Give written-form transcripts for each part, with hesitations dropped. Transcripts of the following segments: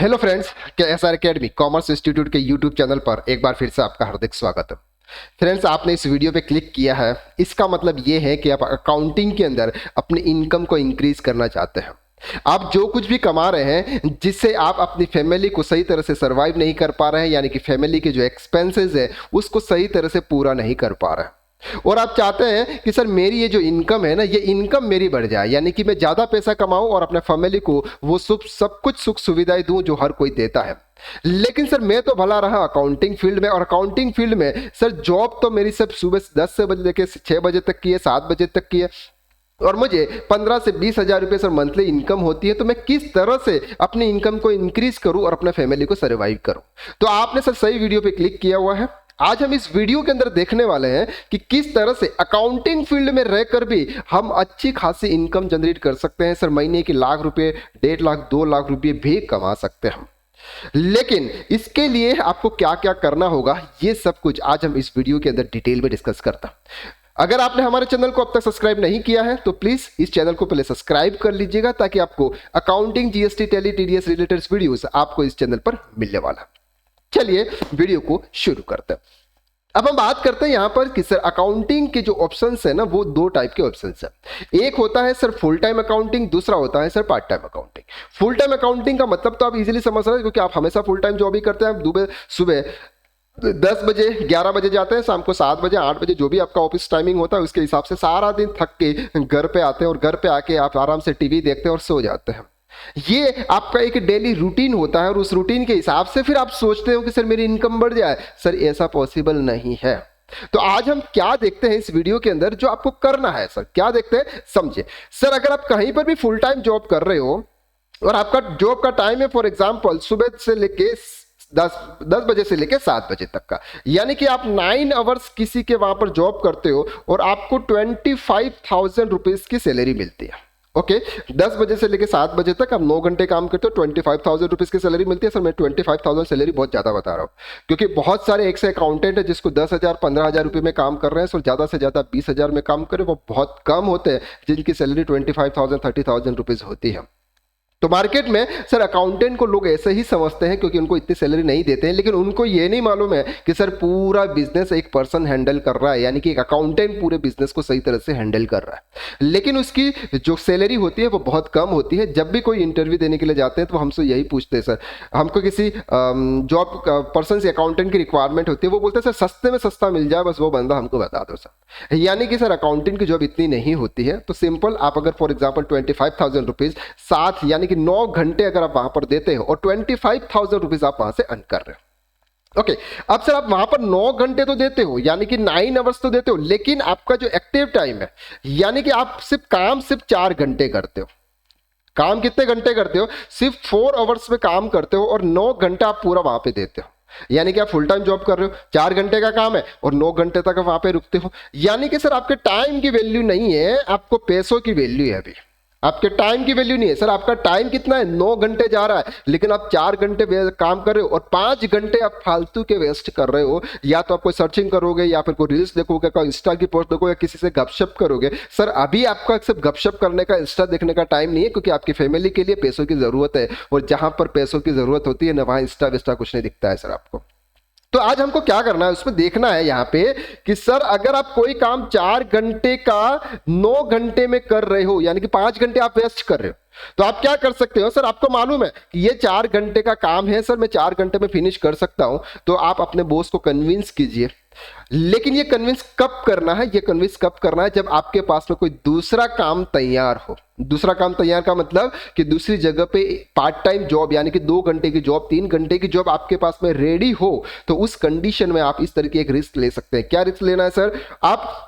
Hello friends, KSR academy commerce institute के YouTube channel पर एक बार फिर से आपका हार्दिक स्वागत है। फ्रेंड्स, आपने इस वीडियो पे क्लिक किया है, इसका मतलब ये है कि आप अकाउंटिंग के अंदर अपनी इनकम को इंक्रीज करना चाहते हैं। आप जो कुछ भी कमा रहे हैं जिससे आप अपनी फैमिली को सही तरह से सर्वाइव नहीं कर पा रहे हैं, यानी कि फैमिली के जो एक्सपेंसेस है उसको सही तरह से पूरा नहीं कर पा रहे हैं, और आप चाहते हैं कि सर मेरी ये जो इनकम है ना, ये इनकम मेरी बढ़ जाए, यानी कि मैं ज़्यादा पैसा कमाऊं और अपने फैमिली को वो सब कुछ सुख सुविधाएं दूं जो हर कोई देता है। लेकिन सर मैं तो भला रहा अकाउंटिंग फील्ड में, और अकाउंटिंग फील्ड में सर जॉब तो मेरी सब सुबह 10 से बजे लेके 6 बजे तक की है, 7 बजे तक की है, और मुझे 15 से 20 हजार रुपये सर मंथली इनकम होती है। तो मैं किस तरह से अपनी इनकम को इंक्रीज करूं और अपने फैमिली को सर्वाइव करूं? तो आपने सर सही वीडियो पे क्लिक किया हुआ है। आज हम इस वीडियो के अंदर देखने वाले हैं कि किस तरह से अकाउंटिंग फील्ड में रहकर भी हम अच्छी खासी इनकम जनरेट कर सकते हैं। सर महीने की लाख रुपए, 1.5 लाख, 2 लाख रुपए भी कमा सकते हैं। लेकिन इसके लिए आपको क्या क्या करना होगा, ये सब कुछ आज हम इस वीडियो के अंदर डिटेल में डिस्कस करते हैं। अगर आपने हमारे चैनल को अब तक सब्सक्राइब नहीं किया है तो प्लीज इस चैनल को पहले सब्सक्राइब कर लीजिएगा, ताकि आपको accounting, GST, Tally, TDS related videos आपको इस चैनल पर मिलने वाला। चलिए वीडियो को शुरू करते हैं। अब हम बात करते हैं यहां पर कि सर अकाउंटिंग के जो ऑप्शंस है ना, वो 2 टाइप के ऑप्शंस है। एक होता है सर फुल टाइम अकाउंटिंग, दूसरा होता है sir part time accounting. Full time accounting का मतलब तो आप इजीली समझ रहे हैं, क्योंकि आप हमेशा फुल टाइम जॉब ही करते हैं। आप सुबह 10 बजे, 11 बजे जाते हैं, शाम को 7 बजे, 8 बजे, जो भी आपका ऑफिस टाइमिंग होता है उसके हिसाब से सारा दिन थक के घर पे आते हैं, और घर पे आके आप आराम से टीवी देखते हैं और सो जाते हैं। ये आपका एक डेली रूटीन होता है, और उस रूटीन के हिसाब से फिर आप सोचते हो कि सर मेरी इनकम बढ़ जाए। सर ऐसा पॉसिबल नहीं है। तो आज हम क्या देखते हैं इस वीडियो के अंदर, जो आपको करना है सर क्या देखते हैं समझे। सर अगर आप कहीं पर भी फुल टाइम जॉब कर रहे हो और आपका जॉब का टाइम है फॉर एग्जांपल सुबह से लेके 10 बजे से लेके 7 बजे तक का, यानी कि आप 9 आवर्स किसी के वहां पर जॉब करते हो और आपको 25,000 रुपीज की सैलरी मिलती है। ओके 10 बजे से लेके 7 बजे तक आप 9 घंटे काम करते हो, 25,000 रुपीज की सैलरी मिलती है। सर मैं 25,000 सैलरी बहुत ज्यादा बता रहा हूँ, क्योंकि बहुत सारे एक से अकाउंटेंट है जिसको 10,000, 15,000 रुपए में काम कर रहे हैं। सर ज्यादा से ज्यादा 20,000 में काम करें, वो बहुत कम होते हैं जिनकी सैलरी 25,000, 30,000 रुपीज होती है। तो मार्केट में सर अकाउंटेंट को लोग ऐसे ही समझते हैं, क्योंकि उनको इतनी सैलरी नहीं देते हैं, लेकिन उनको ये नहीं मालूम है कि सर पूरा बिजनेस एक पर्सन हैंडल कर रहा है, यानी कि एक अकाउंटेंट पूरे बिजनेस को सही तरह से हैंडल कर रहा है। लेकिन उसकी जो सैलरी होती है वो बहुत कम होती है। जब भी कोई इंटरव्यू देने के लिए जाते हैं तो हमसे यही पूछते हैं, सर हमको किसी जॉब पर्सन से अकाउंटेंट की रिक्वायरमेंट होती है, वो बोलते हैं सर सस्ते में सस्ता मिल जाए, बस वो बंदा हमको बता दो सर। यानी कि सर अकाउंटेंट की जॉब इतनी नहीं होती है। तो सिंपल आप अगर फॉर एग्जाम्पल 25,000 रुपीज 7 यानी कि 9 घंटे अगर आप वहां पर देते हो और 25,000 रुपीज आप वहां से अर्न कर रहे हो। ओके अब सर आप वहां पर 9 घंटे तो देते हो, यानी कि 9 आवर्स तो देते हो, लेकिन आपका जो एक्टिव टाइम है, यानी कि आप सिर्फ 4 घंटे करते हो। काम कितने घंटे करते हो? सिर्फ 4 आवर्स में काम करते हो, और 9 घंटा आप पूरा वहां पे देते हो। यानी कि आप फुल टाइम जॉब कर रहे हो, 4 घंटे का काम है और 9 घंटे तक वहां पे रुकते हो। यानी कि सर आपके टाइम की वैल्यू नहीं है, आपको पैसों की वैल्यू है। अभी आपके टाइम की वैल्यू नहीं है। सर आपका टाइम कितना है? 9 घंटे जा रहा है, लेकिन आप 4 घंटे काम कर रहे हो और 5 घंटे आप फालतू के वेस्ट कर रहे हो। या तो आप कोई सर्चिंग करोगे, या फिर कोई रील्स देखोगे, कोई इंस्टा की पोस्ट देखोगे, या किसी से गपशप करोगे। सर अभी आपका सिर्फ गपशप करने का, इंस्टा देखने का टाइम नहीं है, क्योंकि आपकी फैमिली के लिए पैसों की जरूरत है, और जहां पर पैसों की जरूरत होती है ना, वहां इंस्टा विस्टा कुछ नहीं दिखता है सर आपको। तो आज हमको क्या करना है, उसमें देखना है यहाँ पे कि सर अगर आप कोई काम 4 घंटे का 9 घंटे में कर रहे हो, यानी कि 5 घंटे आप वेस्ट कर रहे हो, तो आप क्या कर सकते हो। सर आपको मालूम है कि ये 4 घंटे का काम है, सर मैं 4 घंटे में फिनिश कर सकता हूं, तो आप अपने बॉस को कन्विंस कीजिए। लेकिन ये कन्विंस कब करना है? ये कन्विंस कब करना है? जब आपके पास में कोई दूसरा काम तैयार हो। दूसरा काम तैयार का मतलब कि दूसरी जगह पे पार्ट टाइम जॉब, यानी कि 2 घंटे की जॉब, 3 घंटे की जॉब आपके पास में रेडी हो, तो उस कंडीशन में आप इस तरह की एक रिस्क ले सकते हैं। क्या रिस्क लेना है सर? आप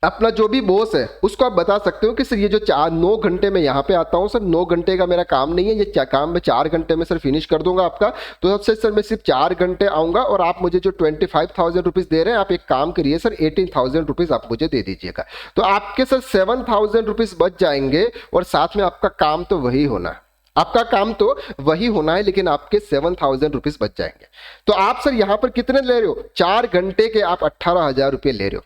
अपना जो भी बॉस है उसको आप बता सकते हो कि सर ये जो 9 घंटे में यहाँ पे आता हूँ, सर 9 घंटे का मेरा काम नहीं है, ये क्या काम मैं 4 घंटे में सर फिनिश कर दूंगा आपका। तो सबसे सर मैं सिर्फ 4 घंटे आऊंगा, और आप मुझे जो 25,000 रुपीज दे रहे हैं, आप एक काम करिए सर 18,000 रुपीज आप मुझे दे दीजिएगा। तो आपके सर 7,000 रुपीज बच जाएंगे, और साथ में आपका काम तो वही होना है, आपका काम तो वही होना है, लेकिन आपके 7,000 रुपीज बच जाएंगे। तो आप सर यहां पर कितने ले रहे हो? 4 घंटे के आप 18,000 रुपये ले रहे हो।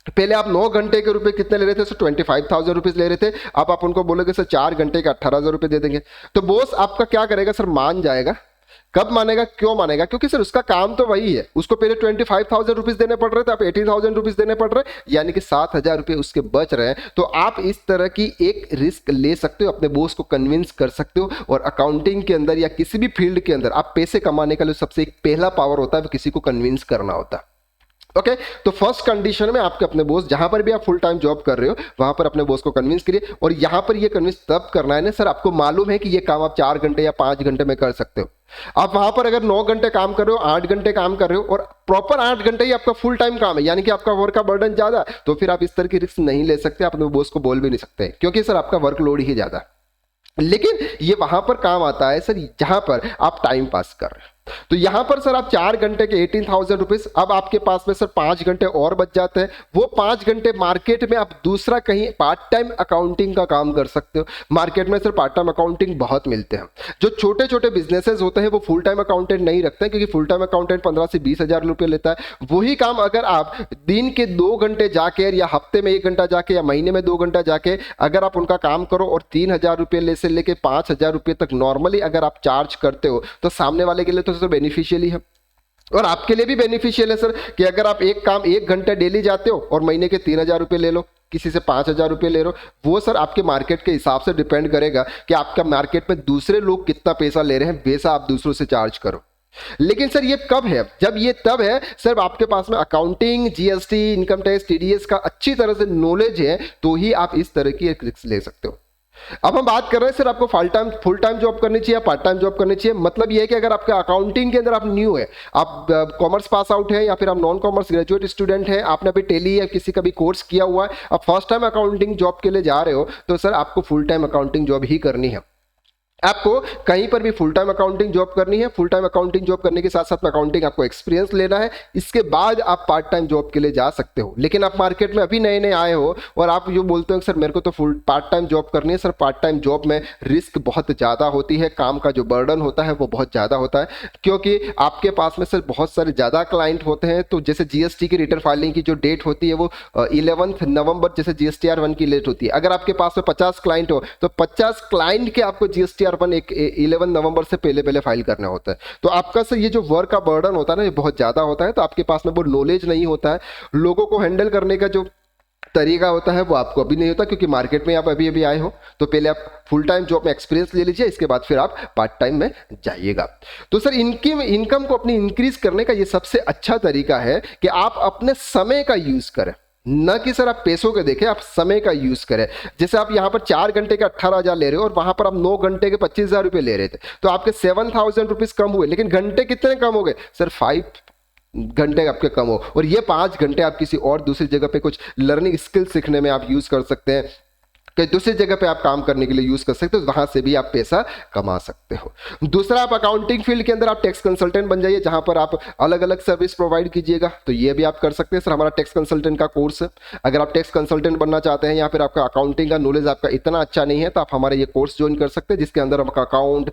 पहले आप 9 घंटे के रुपए कितने ले रहे थे सर? 25,000 रुपीज ले रहे थे। अब आप उनको बोलोगे सर 4 घंटे का 18,000 रुपए दे देंगे, तो बॉस आपका क्या करेगा सर? मान जाएगा। कब मानेगा? क्यों मानेगा? क्योंकि सर उसका काम तो वही है, उसको पहले 25,000 रुपीज देने पड़ रहे थे, आप 18,000 रुपीज देने पड़ रहे, यानी कि 7,000 रुपए उसके बच रहे हैं। तो आप इस तरह की एक रिस्क ले सकते हो, अपने बॉस को कन्विंस कर सकते हो। और अकाउंटिंग के अंदर या किसी भी फील्ड के अंदर आप पैसे कमाने का जो सबसे एक पहला पावर होता है वो किसी को कन्विंस करना होता है। ओके तो फर्स्ट कंडीशन में आपके अपने बॉस, जहां पर भी आप फुल टाइम जॉब कर रहे हो वहां पर अपने बॉस को कन्विंस करिए। और यहां पर ये कन्विंस तब करना है ना सर, आपको मालूम है कि ये काम आप 4 घंटे या 5 घंटे में कर सकते हो। आप वहां पर अगर 9 घंटे काम कर रहे हो, 8 घंटे काम कर रहे हो और प्रॉपर 8 घंटे ही आपका फुल टाइम काम है, यानी कि आपका वर्क का बर्डन ज्यादा, तो फिर आप इस तरह की रिस्क नहीं ले सकते, आप अपने बॉस को बोल भी नहीं सकते, क्योंकि सर आपका वर्कलोड ही ज्यादा है। लेकिन ये वहां पर काम आता है सर जहां पर आप टाइम पास कर रहे हैं। तो यहां पर सर आप 4 घंटे के 18,000 रुपीज, अब आपके पास में सर 5 घंटे और बच जाते हैं। वो 5 घंटे मार्केट में आप दूसरा कहीं पार्ट टाइम अकाउंटिंग का काम कर सकते हो। मार्केट में सर पार्ट टाइम अकाउंटिंग बहुत मिलते हैं। जो छोटे छोटे बिजनेसेस होते हैं वो फुल टाइम अकाउंटेंट नहीं रखते हैं, क्योंकि फुल टाइम अकाउंटेंट 15 से 20,000 रुपये लेता है। वही काम अगर आप दिन के 2 घंटे जाके या हफ्ते में 1 घंटा जाके या महीने में 2 घंटा जाके अगर आप उनका काम करो और 3,000 रुपये से लेके 5,000 रुपये तक नॉर्मली अगर आप चार्ज करते हो, तो सामने वाले के लिए तो सर बेनिफिशियल ही है और आपके लिए भी बेनिफिशियल है सर, कि अगर आप एक काम 1 घंटे डेली जाते हो और महीने के 3,000 रुपये ले लो, किसी से 5,000 रुपये ले लो, वो सर आपके मार्केट के हिसाब से डिपेंड करेगा कि आपका मार्केट में दूसरे लोग कितना पैसा ले रहे हैं, वैसा आप दूसरों से चार्ज करो। लेकिन सर ये कब है? जब ये तब है सर आपके पास में accounting, GST, income tax, TDS का अच्छी तरह से नॉलेज है, तो ही आप इस तरह की एक रिस्क ले सकते हो। अब हम बात कर रहे हैं सर आपको फुल टाइम जॉब करनी चाहिए या पार्ट टाइम जॉब करनी चाहिए। मतलब ये है कि अगर आपके अकाउंटिंग के अंदर आप न्यू है, आप कॉमर्स पास आउट है या फिर आप नॉन कॉमर्स ग्रेजुएट स्टूडेंट है, आपने अभी टेली या किसी का भी कोर्स किया हुआ है, आप फर्स्ट टाइम अकाउंटिंग जॉब के लिए जा रहे हो, तो सर आपको फुल टाइम अकाउंटिंग जॉब ही करनी है। आपको कहीं पर भी फुल टाइम अकाउंटिंग जॉब करनी है। फुल टाइम अकाउंटिंग जॉब करने के साथ साथ में अकाउंटिंग आपको एक्सपीरियंस लेना है, इसके बाद आप पार्ट टाइम जॉब के लिए जा सकते हो। लेकिन आप मार्केट में अभी नए नए आए हो और आप जो बोलते हो सर मेरे को तो फुल पार्ट टाइम जॉब करनी है, सर पार्ट टाइम जॉब में रिस्क बहुत ज़्यादा होती है, काम का जो बर्डन होता है वो बहुत ज़्यादा होता है, क्योंकि आपके पास में सर बहुत सारे ज़्यादा क्लाइंट होते हैं। तो जैसे जीएसटी की रिटर्न फाइलिंग की जो डेट होती है वो 11 नवंबर जैसे GSTR 1 की डेट होती है। अगर आपके पास में 50 क्लाइंट हो तो 50 क्लाइंट के आपको GSTR 1 एक 11 नवंबर से पहले फाइल करना होता है। तो आपका सर ये जो वर्क का बर्डन होता है ना, ये बहुत ज्यादा होता है। तो आपके पास में वो नॉलेज नहीं होता है, लोगों को हैंडल करने का जो तरीका होता है वो आपको अभी नहीं होता, क्योंकि मार्केट में आप अभी अभी आए हो। तो पहले आप फुल टाइम जॉब में एक्सपीरियंस ले लीजिए, इसके बाद फिर आप पार्ट टाइम में जाइएगा। तो सर इनकम को अपनी इंक्रीज करने का ये सबसे अच्छा तरीका है कि आप अपने समय का यूज करें, न कि सर आप पैसों के देखें, आप समय का यूज करें। जैसे आप यहां पर 4 घंटे के 18,000 ले रहे हो और वहां पर आप 9 घंटे के 25,000 रुपए ले रहे थे, तो आपके 7,000 रुपीज कम हुए। लेकिन घंटे कितने कम हो गए सर? 5 घंटे आपके कम हो, और ये 5 घंटे आप किसी और दूसरी जगह पे कुछ लर्निंग स्किल सीखने में आप यूज कर सकते हैं, कहीं दूसरी जगह पे आप काम करने के लिए यूज कर सकते हो, वहां से भी आप पैसा कमा सकते हो। दूसरा, आप अकाउंटिंग फील्ड के अंदर आप टैक्स कंसल्टेंट बन जाइए, जहां पर आप अलग अलग सर्विस प्रोवाइड कीजिएगा, तो ये भी आप कर सकते हैं। सर हमारा टैक्स कंसल्टेंट का कोर्स है, अगर आप टैक्स कंसल्टेंट बनना चाहते हैं या फिर आपका अकाउंटिंग का नॉलेज आपका इतना अच्छा नहीं है, तो आप हमारा ये कोर्स ज्वाइन कर सकते हैं, जिसके अंदर आपका account,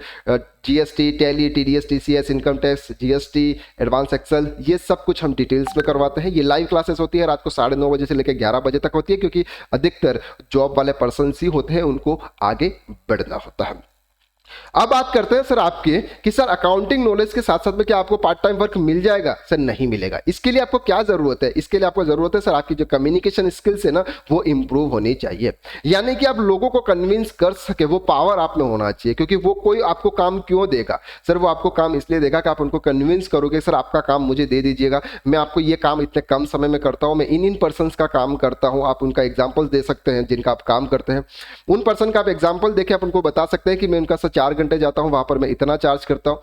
GST, Tally, TDS, TCS, income tax, GST, advance Excel, ये सब कुछ हम डिटेल्स में करवाते हैं। ये लाइव क्लासेस होती है, रात को 9:30 बजे से लेकर 11 बजे तक होती है, क्योंकि अधिकतर जॉब वाले पर्सन ही होते हैं, उनको आगे बढ़ना होता है। अब बात करते हैं सर आपके कि सर अकाउंटिंग नॉलेज के साथ साथ में क्या आपको पार्ट टाइम वर्क मिल जाएगा? सर नहीं मिलेगा। इसके लिए आपको क्या जरूरत है? इसके लिए आपको जरूरत है सर आपकी जो कम्युनिकेशन स्किल्स है ना, वो इंप्रूव होनी चाहिए। यानी कि आप लोगों को कन्विंस कर सके, वो पावर आप में होना चाहिए। क्योंकि वो कोई आपको काम क्यों देगा सर? वो आपको काम इसलिए देगा कि आप उनको कन्विंस करोगे सर आपका काम मुझे दे दीजिएगा, मैं आपको ये काम इतने कम समय में करता हूँ, मैं इन पर्सन का काम करता हूँ। आप उनका एग्जाम्पल दे सकते हैं जिनका आप काम करते हैं, उन पर्सन का आप एग्जाम्पल देके आप उनको बता सकते हैं कि मैं उनका सर 4 घंटे जाता हूं, वहां पर मैं इतना चार्ज करता हूं,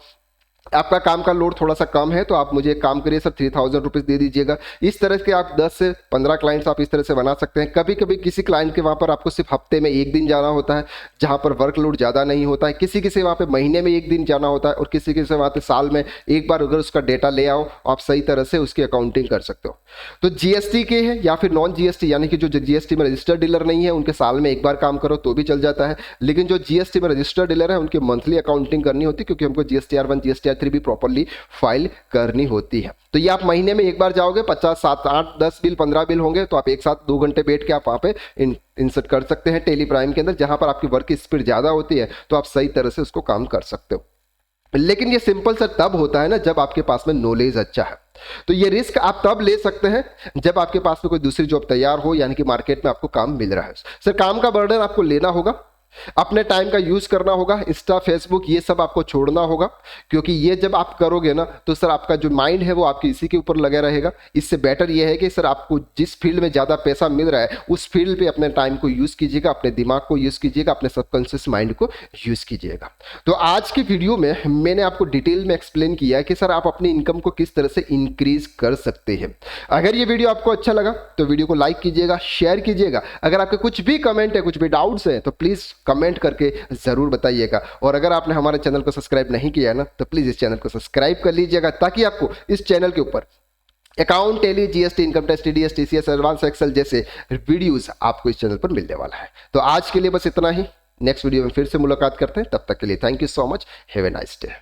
आपका काम का लोड थोड़ा सा कम है, तो आप मुझे एक काम करिए सर 3,000 रुपीज दे दीजिएगा। इस तरह के आप 10 से 15 क्लाइंट्स आप इस तरह से बना सकते हैं। कभी कभी किसी क्लाइंट के वहां पर आपको सिर्फ हफ्ते में 1 दिन जाना होता है, जहां पर वर्कलोड ज्यादा नहीं होता है। किसी किसी वहां पे महीने में 1 दिन जाना होता है, और किसी किसी वहां पे साल में एक बार अगर उसका डेटा ले आओ, आप सही तरह से उसकी अकाउंटिंग कर सकते हो। तो जीएसटी के है या फिर नॉन जीएसटी, यानी कि जो जीएसटी में रजिस्टर्ड डीलर नहीं है, उनके साल में एक बार काम करो तो भी चल जाता है। लेकिन जो जीएसटी में रजिस्टर्ड डीलर है, उनकी मंथली अकाउंटिंग करनी होती है, क्योंकि हमको GSTR 1, GSTR TR3 भी प्रॉपरली फाइल करनी होती है। तो ये आप महीने में एक बार जाओगे, 50, 7, 8, 10 बिल, 15 बिल होंगे, तो आप एक साथ 2 घंटे बैठ के आप वहाँ पे इंसर्ट कर सकते हैं टेली प्राइम के अंदर, जहाँ पर आपकी वर्क स्पीड ज़्यादा होती है तो आप सही तरह से उसको काम कर सकते हो। लेकिन ये सिंपल सा तब होता है ना जब आपके पास में नॉलेज अच्छा है। तो ये रिस्क आप तब ले सकते हैं जब आपके पास में कोई दूसरी जॉब तैयार हो, यानी कि मार्केट में आपको काम मिल रहा है। सर काम का बर्डन आपको लेना होगा, अपने टाइम का यूज करना होगा, इंस्टा, फेसबुक ये सब आपको छोड़ना होगा, क्योंकि ये जब आप करोगे ना तो सर आपका जो माइंड है वो आपकी इसी के ऊपर लगा रहेगा। इससे बेटर ये है कि सर आपको जिस फील्ड में ज़्यादा पैसा मिल रहा है उस फील्ड पे अपने टाइम को यूज़ कीजिएगा, अपने दिमाग को यूज़ कीजिएगा, अपने सबकॉन्शियस माइंड को यूज़ कीजिएगा। तो आज की वीडियो में मैंने आपको डिटेल में एक्सप्लेन किया है कि सर आप अपनी इनकम को किस तरह से इंक्रीज कर सकते हैं। अगर ये वीडियो आपको अच्छा लगा तो वीडियो को लाइक कीजिएगा, शेयर कीजिएगा। अगर आपके कुछ भी कमेंट है, कुछ भी डाउट्स हैं तो प्लीज़ कमेंट करके ज़रूर बताइएगा। और अगर आपने हमारे चैनल को सब्सक्राइब नहीं किया है ना तो प्लीज़ इस चैनल को सब्सक्राइब कर लीजिएगा, ताकि आपको इस चैनल के ऊपर account, Tally, GST, income tax, TDS, TCS, advance Excel जैसे वीडियोस आपको इस चैनल पर मिलने वाला है। तो आज के लिए बस इतना ही, नेक्स्ट वीडियो में फिर से मुलाकात करते हैं, तब तक के लिए thank you so much, have a nice day.